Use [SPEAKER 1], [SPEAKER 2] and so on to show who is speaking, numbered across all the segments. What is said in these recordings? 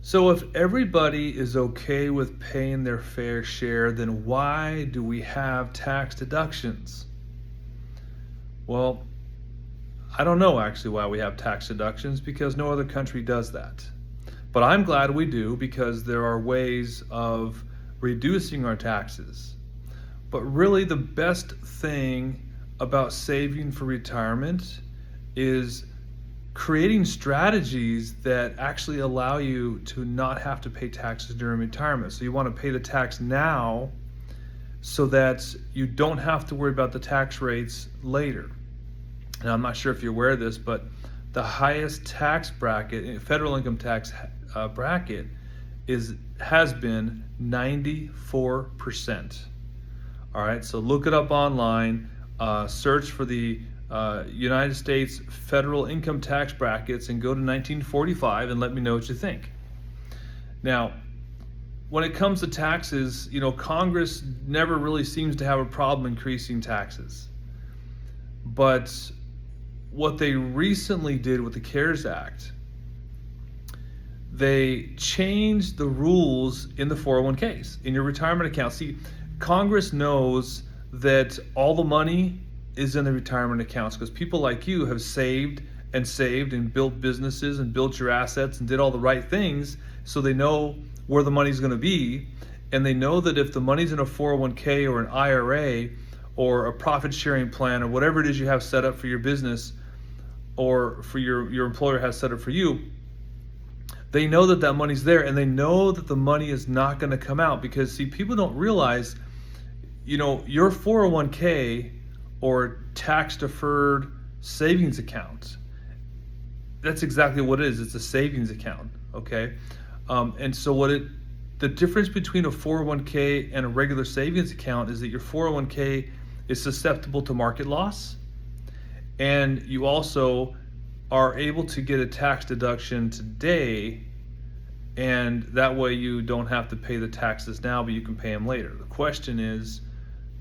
[SPEAKER 1] So if everybody is okay with paying their fair share, then why do we have tax deductions? Well, I don't know actually why we have tax deductions because no other country does that. But I'm glad we do because there are ways of reducing our taxes. But really, the best thing about saving for retirement is creating strategies that actually allow you to not have to pay taxes during retirement. So you want to pay the tax now so that you don't have to worry about the tax rates later. Now, I'm not sure if you're aware of this, but the highest tax bracket, federal income tax bracket, has been 94%. All right, so look it up online, search for the United States federal income tax brackets and go to 1945 and let me know what you think. Now, when it comes to taxes, Congress never really seems to have a problem increasing taxes. But what they recently did with the CARES Act, they changed the rules in the 401ks, in your retirement account. See, Congress knows that all the money is in the retirement accounts because people like you have saved and built businesses and built your assets and did all the right things, so they know where the money's going to be, and they know that if the money's in a 401k or an IRA or a profit sharing plan or whatever it is you have set up for your business or for your employer has set up for you, they know that that money's there, and they know that the money is not going to come out because, see, people don't realize, your 401k or tax deferred savings account, that's exactly what it is. It's a savings account, okay? And so the difference between a 401k and a regular savings account is that your 401k is susceptible to market loss, and you also are able to get a tax deduction today, and that way you don't have to pay the taxes now, but you can pay them later. The question is,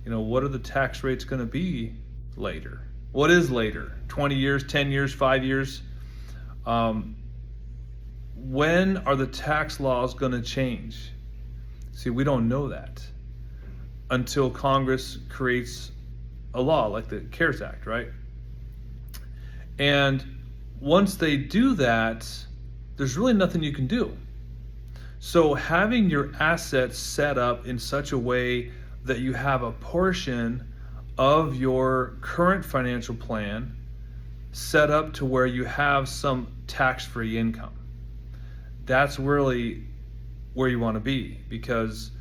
[SPEAKER 1] what are the tax rates going to be later? What is later? 20 years, 10 years, 5 years? When are the tax laws going to change? See, we don't know that until Congress creates a law like the CARES Act, right? And once they do that, there's really nothing you can do. So having your assets set up in such a way that you have a portion of your current financial plan set up to where you have some tax-free income. That's really where you want to be, because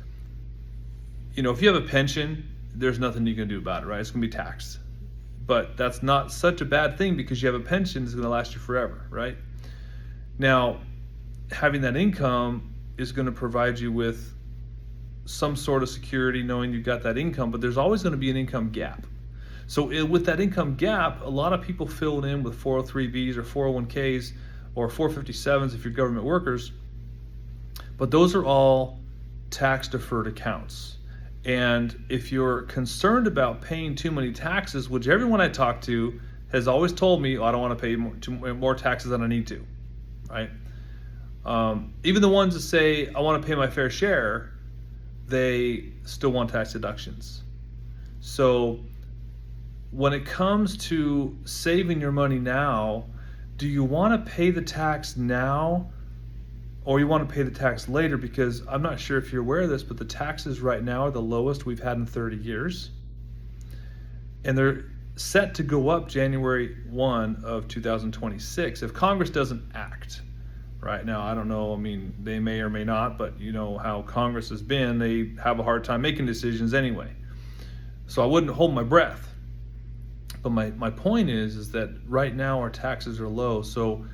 [SPEAKER 1] if you have a pension, there's nothing you can do about it, right? It's going to be taxed. But that's not such a bad thing because you have a pension that's going to last you forever, right? Now, having that income is going to provide you with some sort of security knowing you've got that income, but there's always going to be an income gap. So with that income gap, a lot of people fill it in with 403Bs or 401Ks or 457s if you're government workers, but those are all tax deferred accounts. And if you're concerned about paying too many taxes, which everyone I talk to has always told me, I don't want to pay more taxes than I need to, right? Even the ones that say, I want to pay my fair share, they still want tax deductions. So when it comes to saving your money now, do you want to pay the tax now or you want to pay the tax later? Because I'm not sure if you're aware of this, but the taxes right now are the lowest we've had in 30 years. And they're set to go up January 1 of 2026 if Congress doesn't act. Right now, I don't know, they may or may not, but you know how Congress has been, they have a hard time making decisions anyway. So I wouldn't hold my breath. But my point is that right now our taxes are low. So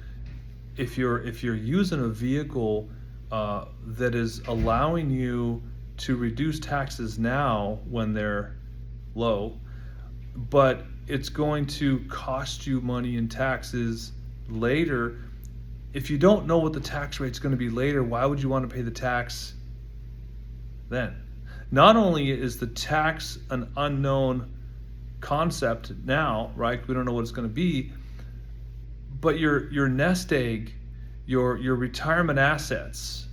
[SPEAKER 1] if you're using a vehicle that is allowing you to reduce taxes now when they're low, but it's going to cost you money in taxes later. If you don't know what the tax rate's going to be later, why would you want to pay the tax then? Not only is the tax an unknown concept now, right? We don't know what it's going to be, but your nest egg, your retirement assets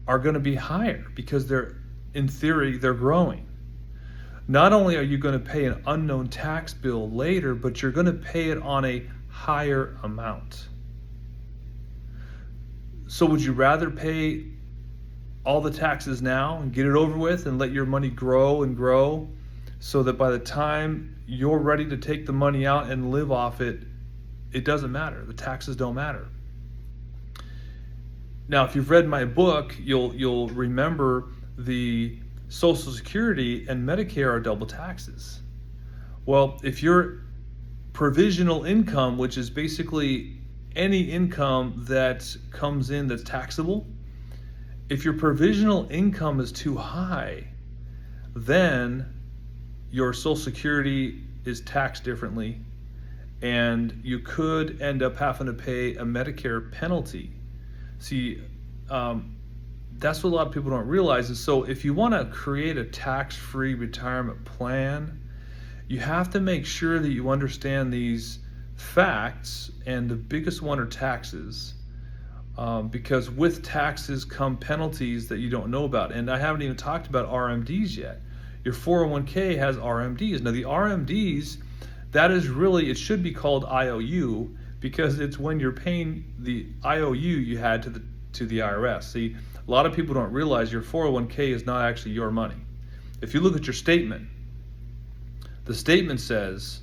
[SPEAKER 1] are going to be higher because in theory, they're growing. Not only are you going to pay an unknown tax bill later, but you're going to pay it on a higher amount. So would you rather pay all the taxes now and get it over with and let your money grow and grow so that by the time you're ready to take the money out and live off it, it doesn't matter. The taxes don't matter. Now, if you've read my book, you'll remember the Social Security and Medicare are double taxes. Well, if your provisional income, which is basically any income that comes in that's taxable, if your provisional income is too high, then your Social Security is taxed differently, and you could end up having to pay a Medicare penalty. See, that's what a lot of people don't realize. And so if you want to create a tax-free retirement plan, you have to make sure that you understand these facts, and the biggest one are taxes, because with taxes come penalties that you don't know about. And I haven't even talked about RMDs yet. Your 401k has RMDs. Now the RMDs, that is really, it should be called IOU, because it's when you're paying the IOU you had to the IRS. See, a lot of people don't realize your 401k is not actually your money. If you look at your statement, the statement says,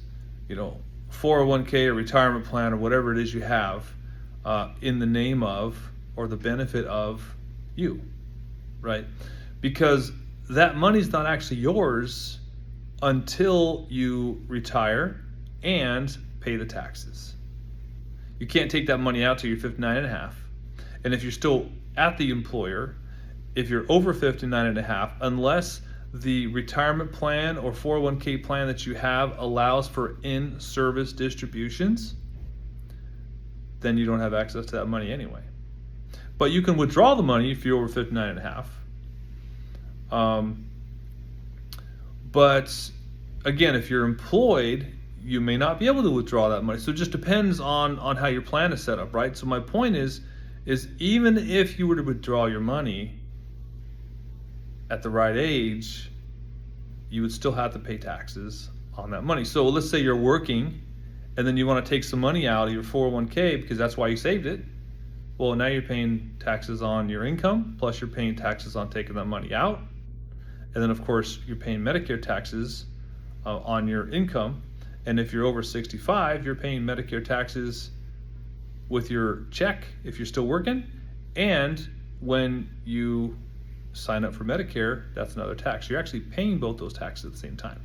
[SPEAKER 1] 401k or retirement plan or whatever it is you have in the name of or the benefit of you, right? Because that money's not actually yours until you retire and pay the taxes. You can't take that money out till you're 59 and a half. And if you're still at the employer, if you're over 59 and a half, unless the retirement plan or 401k plan that you have allows for in-service distributions, then you don't have access to that money anyway. But you can withdraw the money if you're over 59 and a half. But again, if you're employed, you may not be able to withdraw that money. So it just depends on how your plan is set up, right? So my point is even if you were to withdraw your money at the right age, you would still have to pay taxes on that money. So let's say you're working and then you want to take some money out of your 401k because that's why you saved it. Well, now you're paying taxes on your income, plus you're paying taxes on taking that money out. And then of course you're paying Medicare taxes on your income. And if you're over 65, you're paying Medicare taxes with your check if you're still working. And when you sign up for Medicare, that's another tax. You're actually paying both those taxes at the same time.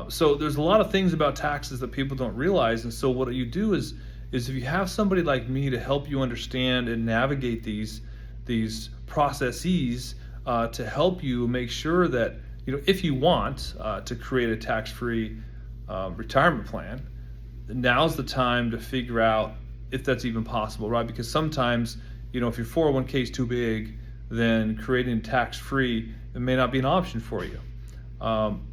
[SPEAKER 1] So there's a lot of things about taxes that people don't realize. And so what you do is if you have somebody like me to help you understand and navigate these processes to help you make sure that, if you want to create a tax-free retirement plan, now's the time to figure out if that's even possible, right? Because sometimes, if your 401k is too big, then creating tax-free, it may not be an option for you.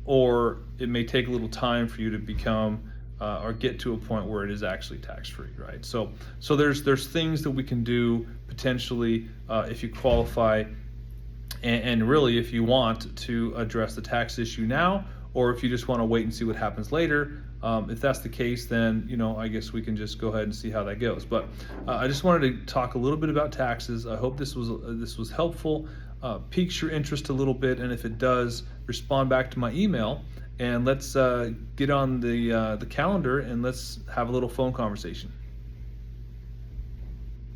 [SPEAKER 1] Or it may take a little time for you to become or get to a point where it is actually tax-free, right? So there's things that we can do potentially if you qualify, and really if you want to address the tax issue now, or if you just want to wait and see what happens later. If that's the case, then I guess we can just go ahead and see how that goes. But I just wanted to talk a little bit about taxes. I hope this was helpful, piques your interest a little bit, and if it does, respond back to my email, and let's get on the calendar and let's have a little phone conversation.